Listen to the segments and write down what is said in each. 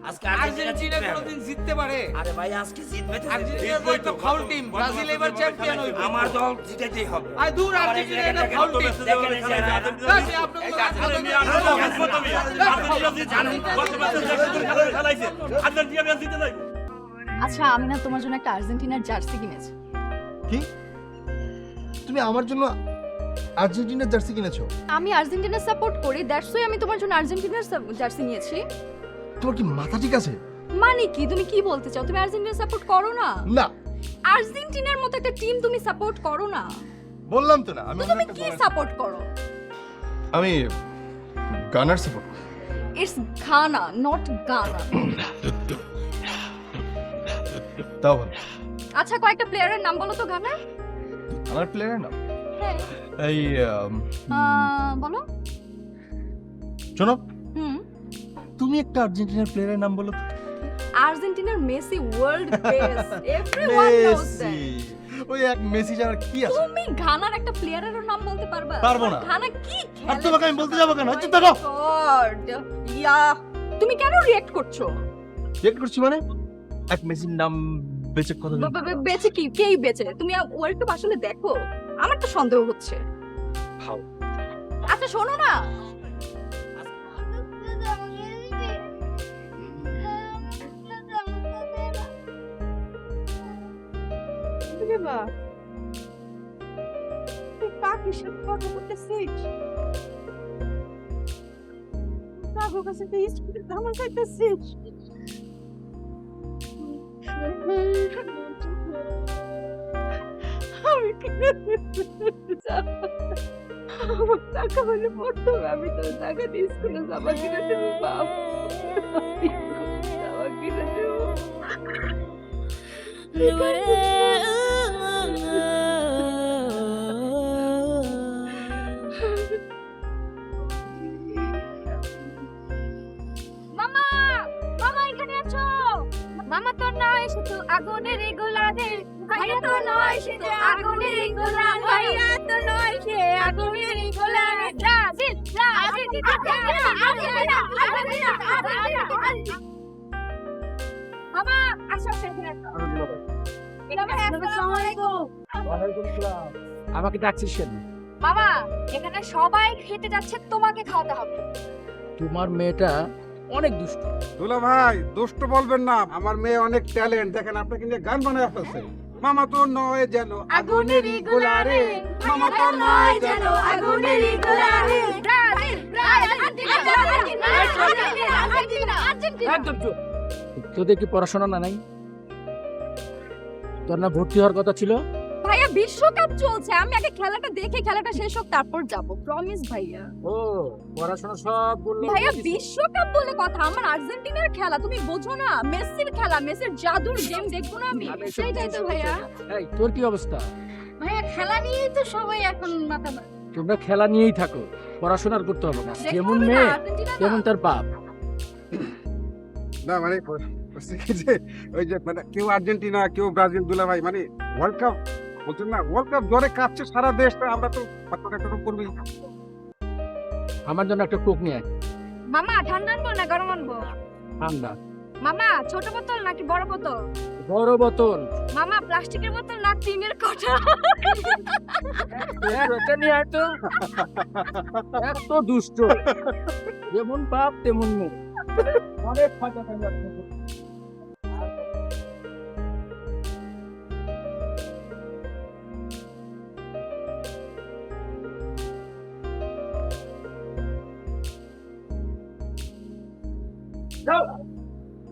আজকে আর্জেন্টিনা কোনোদিন জিততে পারে? আরে ভাই আজকে জিতবে তো, আর্জেন্টিনা তো একটা ফাউল টিম, ব্রাজিল এবার চ্যাম্পিয়ন হইবে। আমার দল জিতেতেই হবে। আরে দূর, আর্জেন্টিনা একটা ফাউল টিম। দেখেন এই যে আচ্ছা আমি না তোমার জন্য একটা আর্জেন্টিনার জার্সি কিনেছি। কি? তুমি আমার জন্য আর্জেন্টিনার জার্সি কিনেছো? আমি আর্জেন্টিনা সাপোর্ট করি, দ্যাটস ওয়াই আমি তোমার জন্য আর্জেন্টিনার জার্সি নিয়েছি। তোমার কি মাথা ঠিক আছে? মানে কি, তুমি কি বলতে চাও? তুমি আর্জেন্টিনা সাপোর্ট করো না? না, আর্জেন্টিনার মতো একটা টিম তুমি সাপোর্ট করো না? বললাম তো না আমি তো তুমি কি সাপোর্ট করো? আমি গানার সাপোর্ট। ইটস ঘানা, নট গানা। তাও ভালো। আচ্ছা কয়েকটা প্লেয়ারের নাম বলো তো গানার। আমার প্লেয়ারের নাম হ্যাঁ এই বলো। শোনো, হুম, তুমি একটা আর্জেন্টিনার প্লেয়ারের নাম বলো তো। আর্জেন্টিনার Messi world best, everyone knows Messi. That. ওই এক মেসি ছাড়া কি আছে? তুমি ঘানার একটা প্লেয়ারের নাম বলতে পারবা? পারবো না। ঘানা কি খেলে? আর তোমাকে আমি বলতে যাবো কেন? চুপ থাকো। গড ইয়া, তুমি কেন রিঅ্যাক্ট করছো? চেক করছি মানে এক মেসির নাম বেঁচে কথা বেঁচে কি, কেই বেঁচে? তুমি ওয়ার্ল্ড কাপ আসলে দেখো? আমার তো সন্দেহ হচ্ছে। হাউ। আচ্ছা শোনো না, কাকির সাথে কথা বলতেছিস? কাকুর কাছে তো স্কুলে জামা চাইতেছিস? আমি কি আমার টাকা হলে পড়তো, আমি তো টাকা দিয়ে স্কুলে জামা কিনে দেবো। বাপ জামা কিনে দেবো। মামা, মামা এখানে আছো? মামা তো নয় শুধু আগুনের গোলাতে, ভাইয়া তো নয় শুধু আগুনের গোলা, ভাইয়া তো নয় সে আগুনের গোলা। Brazil, Brazil, Argentina, Argentina, Argentina. মামা আসো, এখানে আসো। আসসালামু আলাইকুম। আমাকে ডাকছিস কেন? মামা এখানে সবাই খেতে যাচ্ছে, তোমাকে খাওয়াতে হবে। তোমার মেয়েটা অনেক দুষ্ট। দুলা ভাই দুষ্ট বলবেন না, আমার মেয়ে অনেক ট্যালেন্ট। দেখেন আপনাকে নিয়ে গান বানায় ফেলছে। মামা তো নয় যেন আগুনেরই গোলারে, মামা তো নয় যেন আগুনেরই গোলারে। Brazil, Argentina, Argentina, Argentina. একদম চুপ। তোদের কি পড়াশোনা না নাই? তোর না ভর্তি হওয়ার কথা ছিল? ভাইয়া বিশ্বকাপ চলছে, আমি আগে খেলাটা দেখে খেলাটা শেষ হোক তারপর যাব, প্রমিস ভাইয়া। ও পড়াশোনা সব বললো। ভাইয়া বিশ্বকাপ বলে কথা, আমার আর্জেন্টিনার খেলা তুমি বোঝো না? মেসির খেলা, মেসির জাদুর গেম দেখবো না আমি? সেইটাই তো ভাইয়া। এই তোর কি অবস্থা? ভাইয়া খেলা নিয়েই তো সবাই এখন মাথা মারে। তোমরা খেলা নিয়েই থাকো, পড়াশোনা আর করতে হবে না। দেখতে যেমন হবে না, মেয়ে আর্জেন্টিনা না। তেমন তার বাপ। না মানে হচ্ছে কি যে ওই যে মানে কেউ আর্জেন্টিনা কেউ ব্রাজিল। দুলা ভাই মানে ওয়ার্ল্ড কাপ বলছেন না, ওয়ার্ল্ড কাপ জ্বরে কাঁপছে সারা দেশটা, আমরা তো একটা করবই। আমার জন্য একটা কোক নিয়ে আয়। মামা ঠান্ডা আনবো না গরম আনবো? ঠান্ডা। মামা ছোট বোতল নাকি বড় বোতল? বড় বোতল। মামা প্লাস্টিকের বোতল না টিনের কোটা? এটা নিয়ে আয় তো। এত দুষ্ট, যেমন বাপ তেমন মেয়ে। অনেক ফাঁকা ফাঁকা।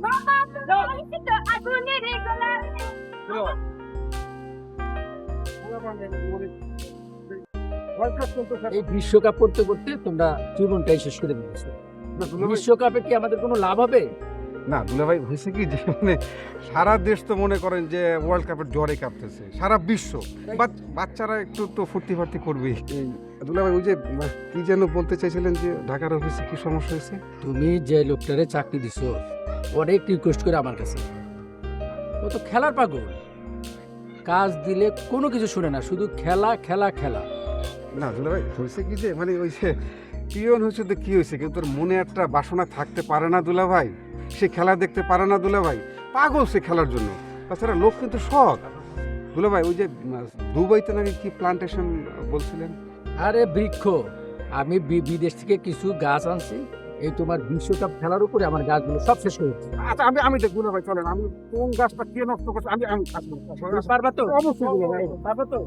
মামা তো আগুনের গোলা। এই বিশ্বকাপ করতে করতে তোমরা জীবনটাই শেষ করে দিয়েছো। বিশ্বকাপে কি আমাদের কোনো লাভ হবে? না দুলা ভাই হয়েছে কি যে মানে সারা দেশ তো মনে করেন যে ওয়ার্ল্ড কাপের জ্বরে কাঁপতেছে, সারা বিশ্ব। বাচ্চারা একটু তো ফুর্তি ফার্তি করবেই। দুলা ভাই ওই যে কি যেন বলতে চাইছিলেন যে ঢাকার অফিসে কি সমস্যা হয়েছে? তুমি যে লোকটারে চাকরি দিছো অনেক রিকোয়েস্ট করে আমার কাছে, ও তো খেলার পাগল। কাজ দিলে কোনো কিছু শুনে না, শুধু খেলা খেলা খেলা। না দুলা ভাই হয়েছে কি যে মানে ওই যে পিয়ন হয়েছে তো কি হয়েছে, কিন্তু তোর মনে একটা বাসনা থাকতে পারে না দুলা ভাই। সে খেলা দেখতে পারে না দুলা ভাই, পাগল সে খেলার জন্য। তাছাড়া লোক কিন্তু সৎ দুলা ভাই। ওই যে দুবাইতে নাকি কি প্লান্টেশন বলছিলেন? আরে বৃক্ষ, আমি বিদেশ থেকে কিছু গাছ আনছি, এই তোমার বিশ্বকাপ খেলার উপরে আমার গাছগুলো সব শেষ করে দিচ্ছি। আচ্ছা আমি দেখবো না ভাই, চলেন। আমি কোন গাছটা কে নষ্ট করছে আমি পারবা তো? অবশ্যই দুলা ভাই, পারবা তো?